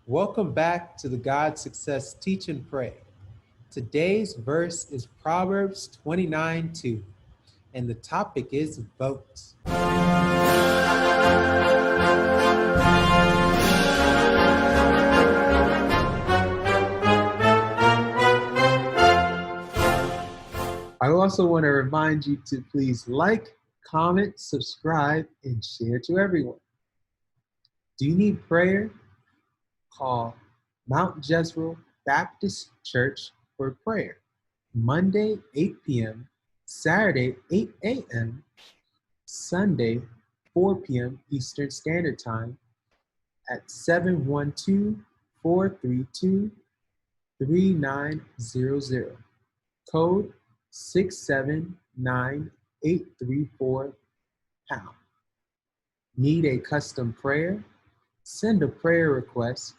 Welcome back to the God Success Teach and Pray. Today's verse is Proverbs 29:2, and the topic is vote. I also want to remind you to please like, comment, subscribe, and share to everyone. Do you need prayer? Call Mount Jezreel Baptist Church for prayer. Monday, 8 p.m., Saturday, 8 a.m., Sunday, 4 p.m. Eastern Standard Time at 712-432-3900. Code 679834#. Need a custom prayer? Send a prayer request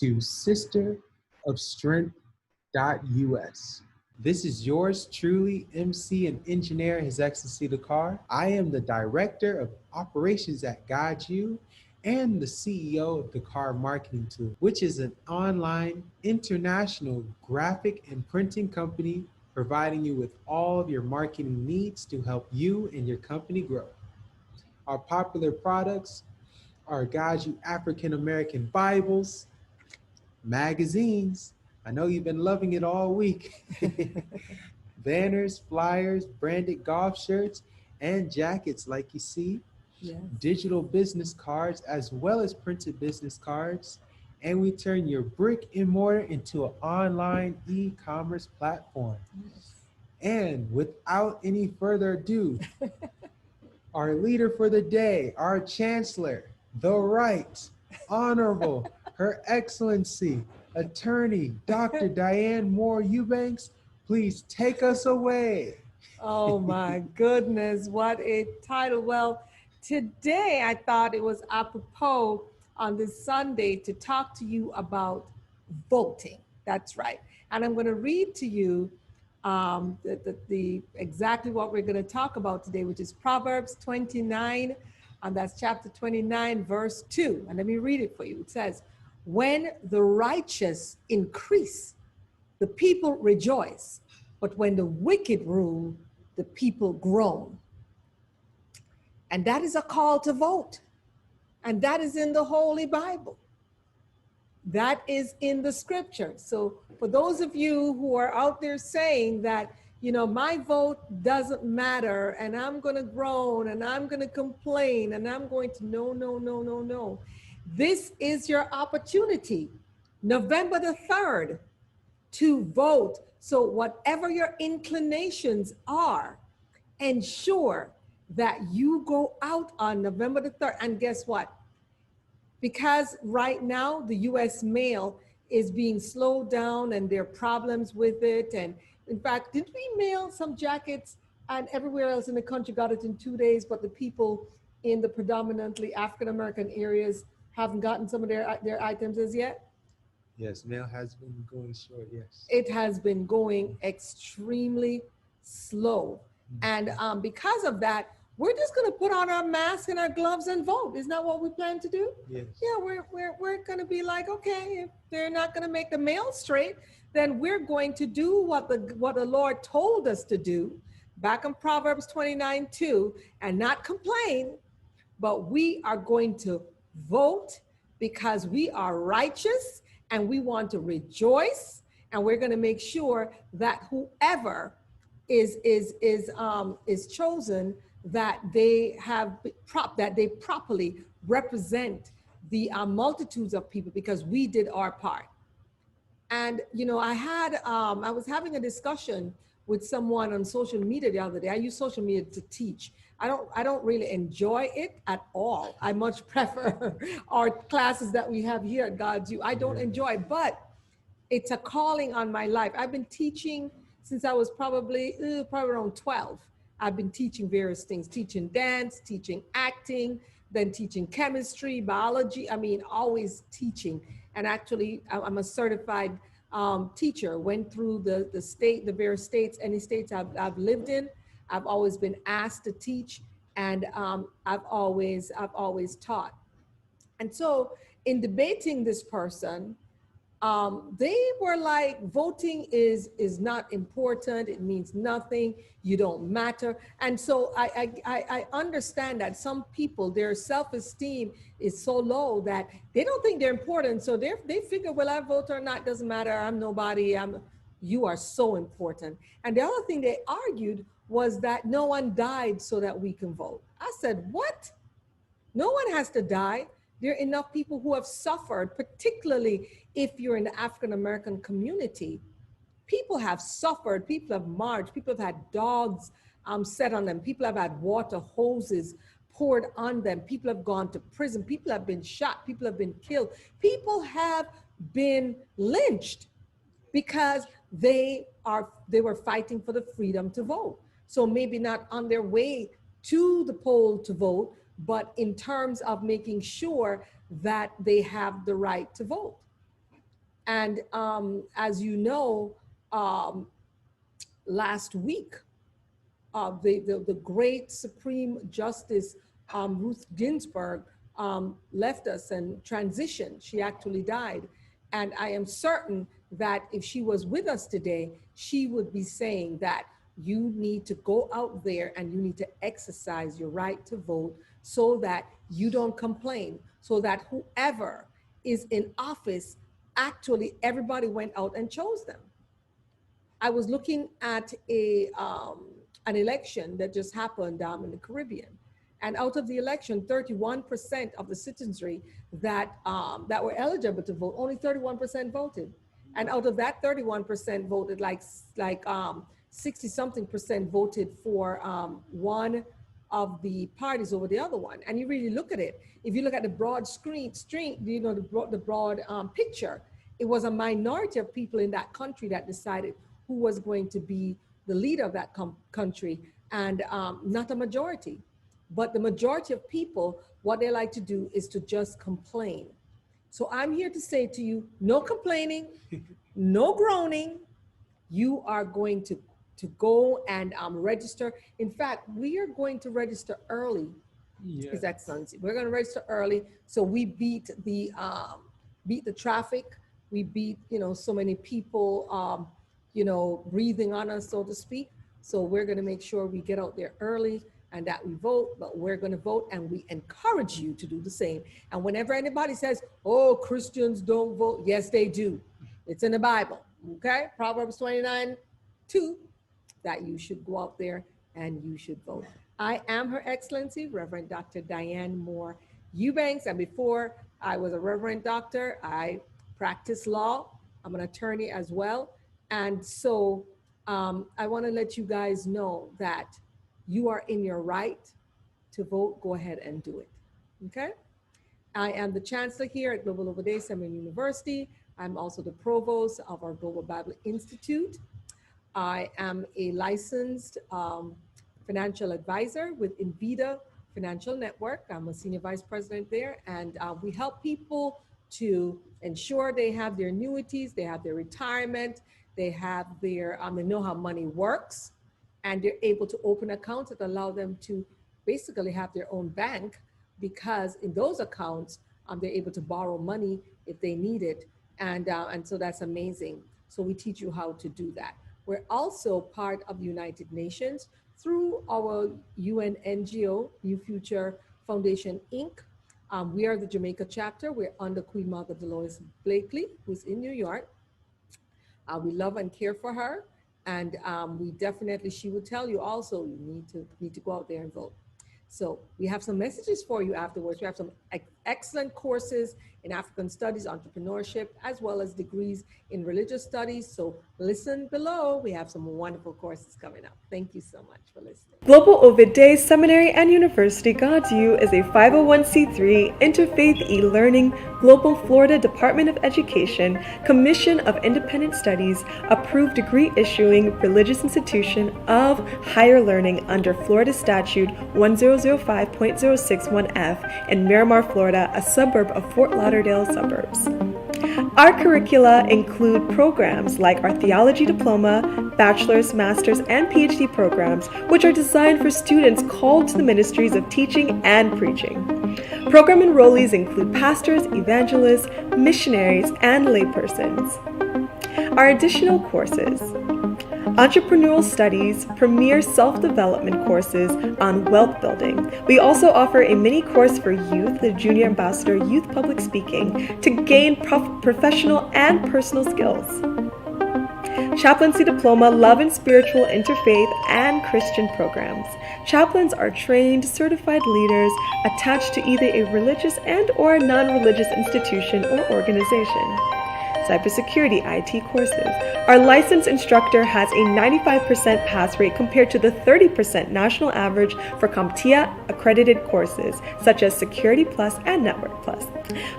to sisterofstrength.us. This is yours truly, MC and engineer, His Excellency the Car. I am the Director of Operations at GODSU and the CEO of the Car Marketing Tool, which is an online international graphic and printing company providing you with all of your marketing needs to help you and your company grow. Our popular products are GODSU African American Bibles, magazines. I know you've been loving it all week. Banners, flyers, branded golf shirts, and jackets like you see. Yes. Digital business cards as well as printed business cards. And we turn your brick and mortar into an online e-commerce platform. Yes. And without any further ado, our leader for the day, our Chancellor, the Right Honorable, Her Excellency, Attorney Dr. Diane Moore-Eubanks, please take us away. Oh my goodness, what a title. Well, today I thought it was apropos on this Sunday to talk to you about voting. That's right. And I'm going to read to you exactly what we're going to talk about today, which is Proverbs 29, and that's chapter 29, verse 2. And let me read it for you. It says, "When the righteous increase, the people rejoice, but when the wicked rule, the people groan." And that is a call to vote. And that is in the Holy Bible. That is in the scripture. So for those of you who are out there saying that, you know, my vote doesn't matter and I'm going to groan and I'm going to complain and I'm going to no. This is your opportunity, November the 3rd, to vote. So whatever your inclinations are, ensure that you go out on November the 3rd. And guess what? Because right now the US mail is being slowed down and there are problems with it. And in fact, didn't we mail some jackets and everywhere else in the country got it in 2 days, but the people in the predominantly African-American areas haven't gotten some of their items as yet? Yes, mail has been going short, yes. It has been going extremely slow. And because of that, we're just going to put on our masks and our gloves and vote. Isn't that what we plan to do? Yes. Yeah, we're going to be like, okay, if they're not going to make the mail straight, then we're going to do what the Lord told us to do back in Proverbs 29:2, and not complain, but we are going to vote because we are righteous and we want to rejoice, and we're going to make sure that whoever is chosen, that they properly represent the multitudes of people, because we did our part. And you know, I was having a discussion with someone on social media the other day. I use social media to teach. I don't really enjoy it at all. I much prefer our classes that we have here at GODSU. I don't enjoy it, but it's a calling on my life. I've been teaching since I was probably around 12. I've been teaching various things, teaching dance, teaching acting, then teaching chemistry, biology. I mean, always teaching. And actually, I'm a certified teacher. Went through the various states, any states I've lived in. I've always been asked to teach, and I've always taught. And so in debating this person, they were like, voting is not important. It means nothing. You don't matter. And so I understand that some people, their self-esteem is so low that they don't think they're important. So they figure, well, I vote or not, doesn't matter. I'm nobody. You are so important. And the other thing they argued was that no one died so that we can vote. I said, what? No one has to die. There are enough people who have suffered, particularly if you're in the African-American community. People have suffered, people have marched, people have had dogs set on them, people have had water hoses poured on them, people have gone to prison, people have been shot, people have been killed, people have been lynched because they were fighting for the freedom to vote. So maybe not on their way to the poll to vote, but in terms of making sure that they have the right to vote. And as you know, last week, the great Supreme Justice Ruth Ginsburg left us and transitioned. She actually died. And I am certain that if she was with us today, she would be saying that you need to go out there and you need to exercise your right to vote so that you don't complain, so that whoever is in office, actually everybody went out and chose them. I was looking at an election that just happened in the Caribbean. And out of the election, 31% of the citizenry that were eligible to vote, only 31% voted. And out of that 31% voted, like 60-something% voted for one of the parties over the other one. And you really look at it. If you look at the broad the broad picture, it was a minority of people in that country that decided who was going to be the leader of that country, and not a majority. But the majority of people, what they like to do is to just complain. So I'm here to say to you, no complaining, no groaning. You are going to go and register. In fact, we are going to register early. Yes. His Excellency. We're going to register early, so we beat the traffic. We beat so many people breathing on us, so to speak. So we're going to make sure we get out there early and that we vote. But we're going to vote, and we encourage you to do the same. And whenever anybody says, "Oh, Christians don't vote," yes, they do. It's in the Bible. Okay, Proverbs 29:2. That you should go out there and you should vote. I am Her Excellency, Reverend Dr. Diane Moore-Eubanks. And before I was a Reverend Doctor, I practiced law. I'm an attorney as well. And so I want to let you guys know that you are in your right to vote. Go ahead and do it. Okay? I am the Chancellor here at Global Over Day Seminary University. I'm also the Provost of our Global Bible Institute. I am a licensed financial advisor with Invita Financial Network. I'm a senior vice president there, and we help people to ensure they have their annuities, they have their retirement, they have their, they know how money works, and they're able to open accounts that allow them to basically have their own bank, because in those accounts, they're able to borrow money if they need it, and so that's amazing. So we teach you how to do that. We're also part of the United Nations through our UN NGO, New Future Foundation, Inc. We are the Jamaica chapter. We're under Queen Mother Dolores Blakely, who's in New York. We love and care for her. And we definitely, she will tell you also, you need to go out there and vote. So we have some messages for you afterwards. We have some excellent courses in African studies, entrepreneurship, as well as degrees in religious studies. So listen below. We have some wonderful courses coming up. Thank you so much for listening. Global Ovid Day Seminary and University GODSU is a 501c3 interfaith e-learning Global Florida Department of Education Commission of Independent Studies approved degree issuing religious institution of higher learning under Florida Statute 1005.061F in Miramar, Florida, a suburb of Fort Lauderdale suburbs. Our curricula include programs like our theology diploma, bachelor's, master's, and PhD programs, which are designed for students called to the ministries of teaching and preaching. program enrollees include pastors, evangelists, missionaries, and laypersons. Our additional courses: Entrepreneurial Studies, premier self-development courses on wealth building. We also offer a mini course for youth, the Junior Ambassador Youth Public Speaking, to gain professional and personal skills. Chaplaincy Diploma, Love and Spiritual Interfaith and Christian programs. Chaplains are trained, certified leaders attached to either a religious and/or non-religious institution or organization. Cybersecurity IT courses. Our licensed instructor has a 95% pass rate compared to the 30% national average for CompTIA accredited courses, such as Security Plus and Network Plus.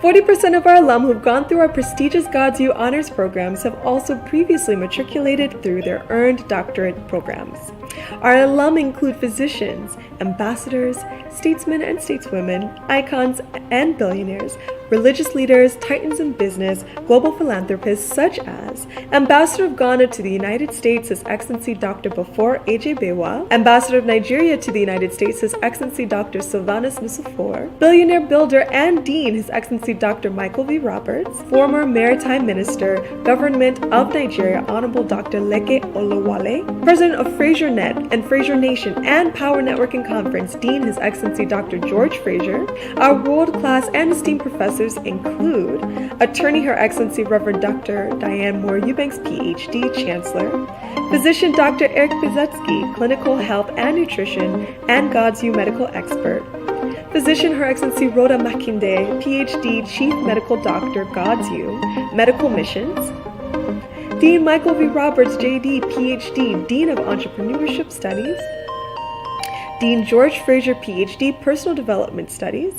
40% of our alum who've gone through our prestigious GODSU honors programs have also previously matriculated through their earned doctorate programs. Our alum include physicians, ambassadors, statesmen and stateswomen, icons and billionaires, religious leaders, titans in business, global philanthropists such as Ambassador of Ghana to the United States, His Excellency Dr. Bafor A.J. Bewa, Ambassador of Nigeria to the United States, His Excellency Dr. Sylvanus Musafor, billionaire builder and dean, His Excellency Dr. Michael V. Roberts, former Maritime Minister, Government of Nigeria, Honorable Dr. Leke Olawale, President of Fraser Net and Fraser Nation and Power Networking Conference, Dean, His Excellency Dr. George Fraser. Our world-class and esteemed professors include Attorney Her Excellency Reverend Dr. Diane Moore-Eubanks, PhD, Chancellor, Physician Dr. Eric Bizetsky, Clinical Health and Nutrition and GODSU Medical Expert, Physician Her Excellency Rhoda Makinde, PhD, Chief Medical Doctor, GODSU, Medical Missions, Dean Michael V. Roberts, JD, PhD, Dean of Entrepreneurship Studies, Dean George Fraser, PhD, Personal Development Studies,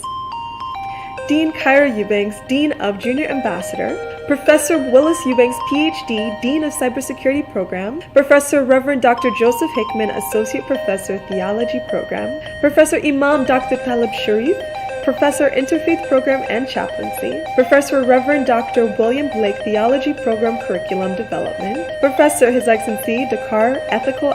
Dean Kyra Eubanks, Dean of Junior Ambassador, Professor Willis Eubanks, PhD, Dean of Cybersecurity Program, Professor Reverend Dr. Joseph Hickman, Associate Professor, Theology Program, Professor Imam Dr. Talib Sharif, Professor Interfaith Program and Chaplaincy, Professor Reverend Dr. William Blake, Theology Program Curriculum Development, Professor His Excellency Dakar Ethical